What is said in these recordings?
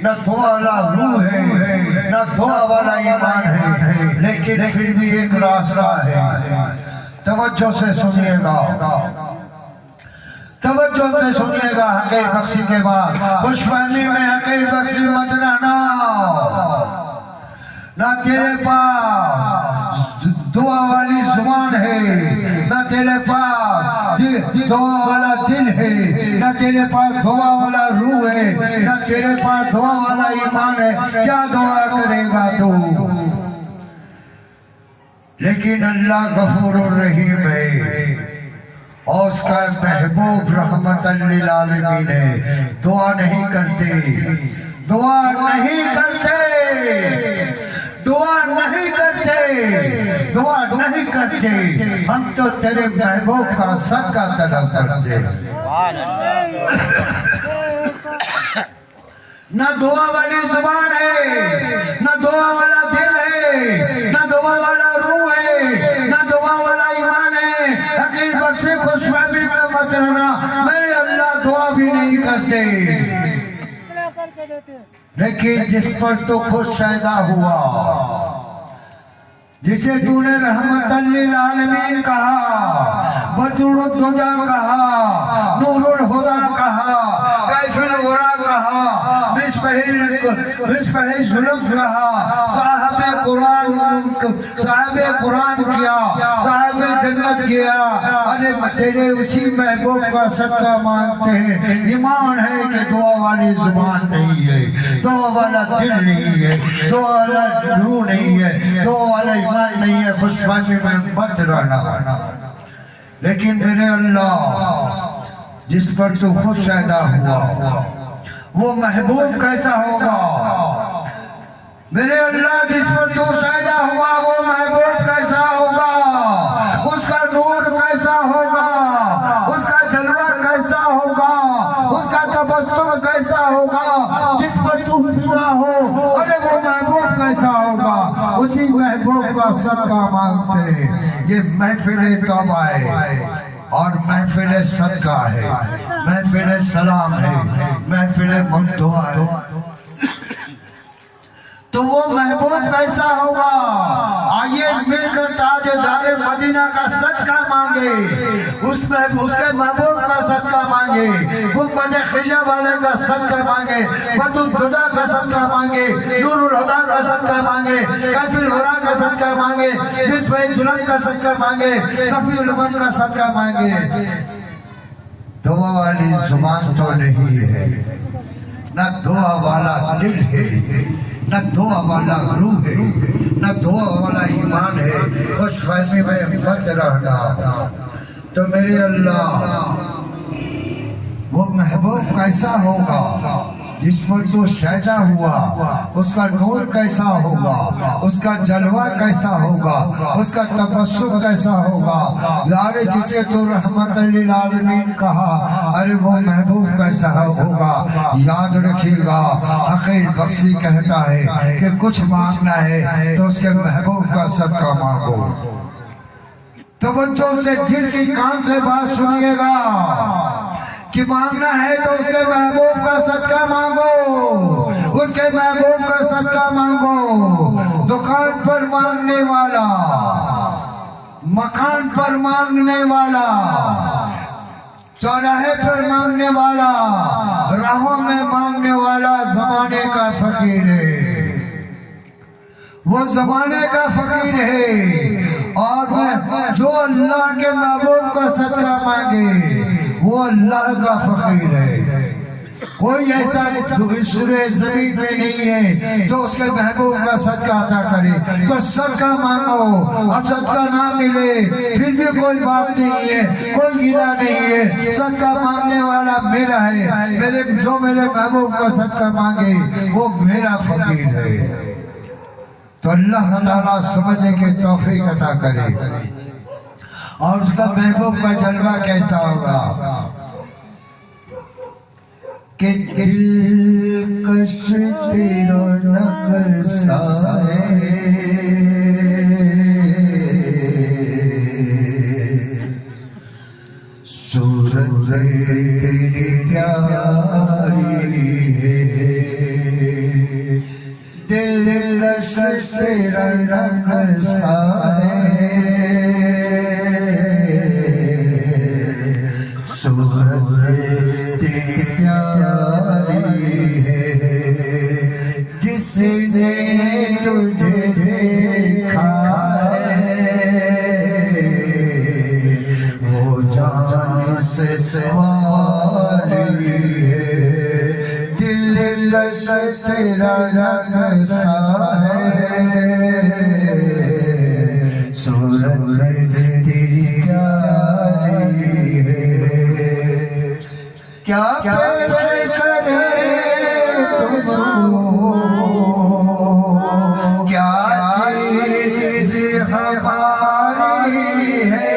نہ دعا والا روح ہے، نہ دعا والا ایمان ہے، لیکن پھر بھی ایک راستہ ہے۔ توجہ سے سنیے گا، توجہ سے سنیے گا۔ حقیر بخشی کے بعد خوش فہمی میں حقیر بخشی مت رہنا۔ نہ تیرے پاس دعا والی زبان ہے، نہ تیرے پاس دعا والا دل ہے، نہ تیرے پاس دعا والا روح ہے، نہ تیرے پاس دعا والا ایمان ہے۔ کیا دعا کرے گا تو؟ لیکن اللہ غفور الرحیم ہے اور اس کا محبوب رحمت للعالمین ہے۔ دعا نہیں کرتے، دعا نہیں کرتے، دعا نہیں کرتے، دعا نہیں کرتے۔ ہم تو تیرے محبوب کا صدقہ طلب کرتے ہیں۔ نہ دعا والی زبان ہے، نہ دعا والا دل ہے، نہ دعا والا روح ہے، نہ دعا والا ایمان ہے۔ حقیر بخشی خوش فہمی میں مت رہنا، میرے اللہ دعا بھی نہیں کرتے۔ لیکن جس پر تو خود شائدہ ہوا، جسے تو نے رحمت للعالمین کہا، بدر الدجا کہا، نور الہدا کہا، کیف الورا کہا، مصباح ظلم کہا، صاحب قرآن کیا، صاحب جنت کیا۔ ارے تیرے اسی محبوب کا صدقہ مانگتے ہیں۔ ایمان ہے کہ دعا والی زبان نہیں ہے، دعا والا دل نہیں ہے، دعا والا روح نہیں ہے، دعا والا ایمان نہیں ہے۔ خوش فہمی میں مت رہنا۔ لیکن میرے اللہ جس پر تو خود شائدہ ہوا، وہ محبوب کیسا ہوگا؟ میرے اللہ جس پر تو شائدہ ہوا، وہ محبوب کیسا ہوگا؟ اس کا نور کیسا ہوگا؟ اس کا جلوہ کیسا ہوگا؟ اس کا تبسم کیسا ہوگا؟ جس پر تو فدا ہو، ارے وہ محبوب کیسا ہوگا؟ اسی محبوب کا صدقہ مانگتے ہیں۔ یہ محفل توبہ ہے اور محفل صدقہ ہے، محفل سلام ہے، محفل دعا ہے۔ تو وہ محبوب کیسا ہوگا؟ آئیے مل کر تاجدار مدینہ کا صدقہ مانگے، اس کے محبوب کا صدقہ مانگے، گنبد خجہ والے کا صدقہ مانگے، بدر الدجا کا صدقہ مانگے، نور الہدا کا صدقہ مانگے، کیف الورا کا صدقہ مانگے، مصباح ظلم کا صدقہ مانگے، صفی الامم کا صدقہ مانگے۔ دعا والی زبان تو نہیں ہے، نہ دعا والا دل ہے، نہ دعا والا روح ہے، نہ دعا والا ایمان ہے۔ خوش فہمی میں مت رہنا۔ تو میرے اللہ وہ محبوب کیسا ہوگا جس پر تو شائدہ ہوا؟ اس کا نور کیسا ہوگا؟ اس کا جلوہ کیسا ہوگا؟ اس کا تبسم کیسا ہوگا؟ ارے جسے تو رحمت للعالمین کہا، ارے وہ محبوب کیسا ہوگا؟ یاد رکھیے گا، حقیر بخشی کہتا ہے کہ کچھ مانگنا ہے تو اس کے محبوب کا صدقہ مانگو۔ توجہ سے دل کی کان سے بات سنیے گا کہ مانگنا ہے تو اس کے محبوب کا صدقہ مانگو، اس کے محبوب کا صدقہ مانگو۔ دکان پر مانگنے والا، مکان پر مانگنے والا، چوراہے پر مانگنے والا، راہوں میں مانگنے والا زمانے کا فقیر ہے، وہ زمانے کا فقیر ہے۔ اور جو اللہ کے محبوب کا صدقہ مانگے وہ اللہ کا فقیر ہے۔ کوئی ایسا سورہ زمین میں نہیں ہے تو اس کے محبوب کا صدقہ عطا کرے۔ تو صدقہ مانگو اور صدقہ نہ ملے پھر بھی کوئی بات نہیں ہے، کوئی گناہ نہیں ہے۔ صدقہ مانگنے والا میرا ہے، جو میرے محبوب کا صدقہ مانگے وہ میرا فقیر ہے۔ تو اللہ تعالیٰ سمجھنے کے توفیق عطا کرے۔ اور اس کا محبوب کا جلوہ کیسا ہوگا کہ دلکش تیرا نقصہ ہے، صورت تیری پیاری ہے، دلکش تیرا رنگ سائے صورت تیری پیاری ہے جس نے تجھے دیکھا ہے وہ جان سے سواری ہے دلکش تیرا رنگ سا ہے صورت تیری پیاری ہے کیا پیش کرے تم کیا چیز ہماری ہے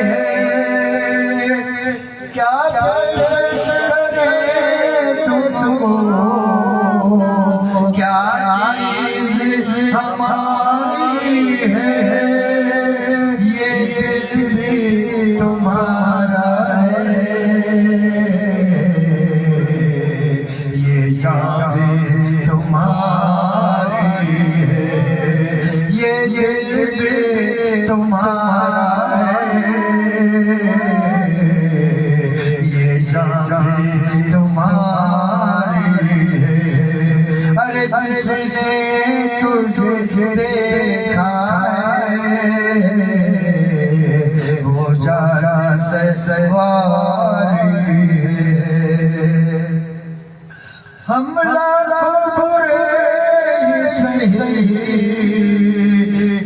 کیا پیش کرے تم کیا چیز ہماری ہے یہ دل بھی تمہارا ہے یہ جان بھی تمہاری ہے یہ دل بھی تمہارا ہے یہ جان بھی تمہاری ہے ارے جس نے تجھے دیکھا ہے وہ جارا سے سواری ہے ہم لاکھوں برے سہی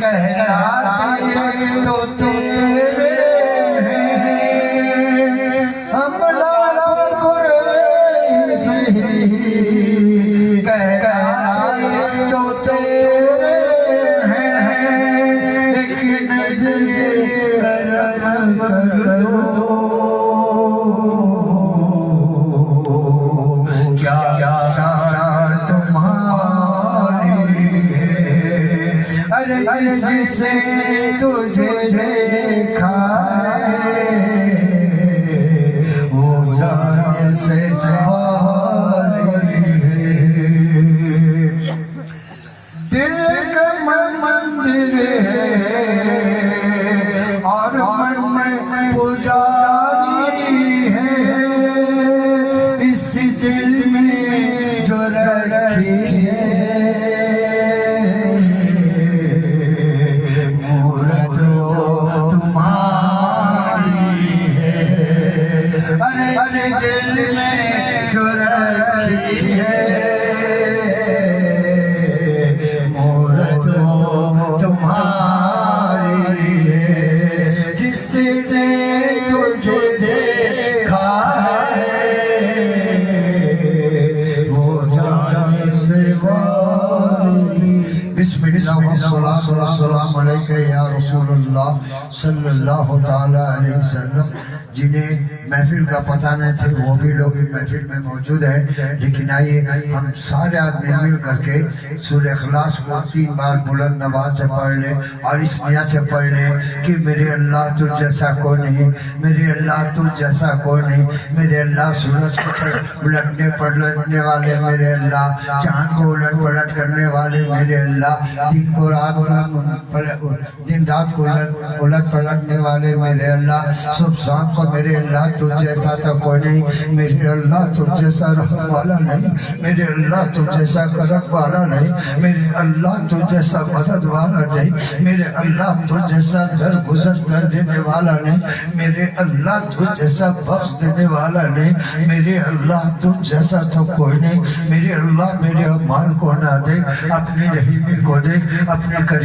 کہلاتے تو تیرے ہیں ہم لاکھوں برے سہی کہلاتے تو تیرے ہیں ایک نظر کرم کرو کیا شان تمہاری ہے ارے جس سے تجھے دیکھا ہے وہ جان سے سواری ہے دل کا مندر ہے اور من میں پجاری ہے اس دل میں جو رکھی ہے مورت وہ تمہاری ہے ارے دل میں جو رکھی ہے مورت وہ تمہاری ہے جس نے تجھے دیکھا ہے وہ جان سے واری بسم اللہ والصلاۃ والسلام علیک یا رسول اللہ صلی اللہ تعالی علیہ وسلم جنہیں محفل کا پتہ نہیں تھے وہ بھی لوگ اس محفل میں موجود ہیں لیکن آئیے ہم سارے آدمی مل کر کے سورہ اخلاص کو 3 بار بلند آواز سے پڑھ لیں اور اس نیت سے پڑھ لیں کہ میرے اللہ تو جیسا کوئی نہیں میرے اللہ تو جیسا کوئی نہیں میرے اللہ سورج کو الٹنے پلٹنے والے میرے اللہ چاند کو الٹ پلٹ کرنے والے میرے اللہ دن رات کو الٹ پلٹنے والے میرے اللہ صبح شام کو میرے اللہ تو جیسا تو کوئی نہیں میرے اللہ تو جیسا رحم والا نہیں میرے اللہ تو جیسا کرم والا نہیں میرے اللہ تو جیسا مدد والا نہیں میرے اللہ تو جیسا درگزر کر دینے والا نہیں میرے اللہ تو جیسا بخش دینے والا نہیں میرے اللہ تو جیسا تو کوئی نہیں میرے اللہ میرے اعمال کو نہ دیکھ اپنی رحیمی کو دیکھ اپنے قریب